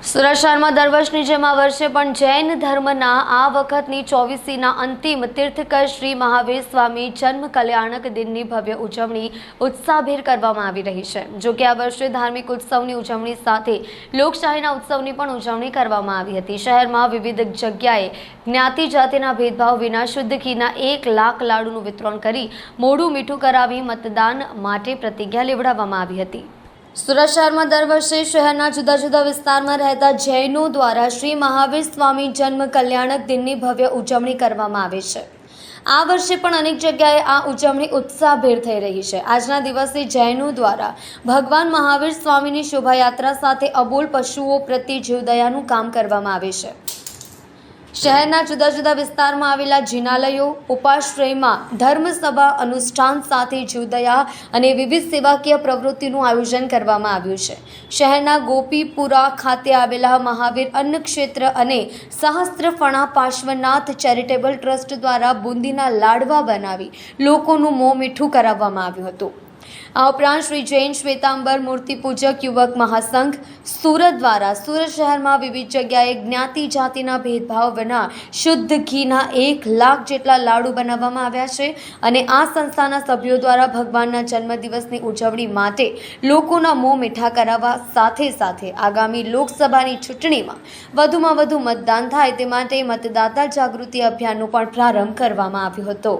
સુરત શહેરમાં દર વર્ષની જેમ આ વર્ષે પણ જૈન ધર્મના આ વખતની 24મીના અંતિમ તીર્થકર શ્રી મહાવીર સ્વામી જન્મ કલ્યાણક દિનની ભવ્ય ઉજવણી ઉત્સાહભેર કરવામાં આવી રહી છે। જો કે આ વર્ષે ધાર્મિક ઉત્સવની ઉજવણી સાથે લોકશાહીના ઉત્સવની પણ ઉજવણી કરવામાં આવી હતી। શહેરમાં વિવિધ જગ્યાએ જ્ઞાતિ જાતિના ભેદભાવ વિના શુદ્ધ ઘીના 1 લાખ લાડુનું વિતરણ કરી મોઢું મીઠું કરાવી મતદાન માટે પ્રતિજ્ઞા લેવડાવવામાં આવી હતી। સુરત શહેરમાં દર વર્ષે શહેરના જુદા જુદા વિસ્તારમાં રહેતા જૈનો દ્વારા શ્રી મહાવીર સ્વામી જન્મ કલ્યાણક દિનની ભવ્ય ઉજવણી કરવામાં આવે છે। આ વર્ષે પણ અનેક જગ્યાએ આ ઉજવણી ઉત્સાહભેર થઈ રહી છે। આજના દિવસે જૈનો દ્વારા ભગવાન મહાવીર સ્વામીની શોભાયાત્રા સાથે અબોલ પશુઓ પ્રત્યે જીવદયાનું કામ કરવામાં આવે છે। શહેરના જુદા જુદા વિસ્તારમાં આવેલા જિનાલયો ઉપાશ્રયમાં ધર્મસભા અનુષ્ઠાન સાથે જીવદયા અને વિવિધ સેવાકીય પ્રવૃત્તિનું આયોજન કરવામાં આવ્યું છે। શહેરના ગોપીપુરા ખાતે આવેલા મહાવીર અન્ન ક્ષેત્ર અને સહસ્ત્રફણા પાર્શ્વનાથ ચેરિટેબલ ટ્રસ્ટ દ્વારા બુંદીના લાડવા બનાવી લોકોનું મોં મીઠું કરાવવામાં આવ્યું હતું। આ ઉપરાંત શ્રી જૈન શ્વેતાંબર મૂર્તિ પૂજક યુવક મહાસંઘ સુરત દ્વારા સુરત શહેરમાં વિવિધ જગ્યાએ જ્ઞાતિ જાતિના ભેદભાવ વિના શુદ્ધ ઘીના 1 લાખ જેટલા લાડુ બનાવવામાં આવ્યા છે અને આ સંસ્થાના સભ્યો દ્વારા ભગવાનના જન્મદિવસની ઉજવણી માટે લોકોના મોં મીઠા કરાવવા સાથે સાથે આગામી લોકસભાની ચૂંટણીમાં વધુમાં વધુ મતદાન થાય તે માટે મતદાતા જાગૃતિ અભિયાનનો પણ પ્રારંભ કરવામાં આવ્યો હતો।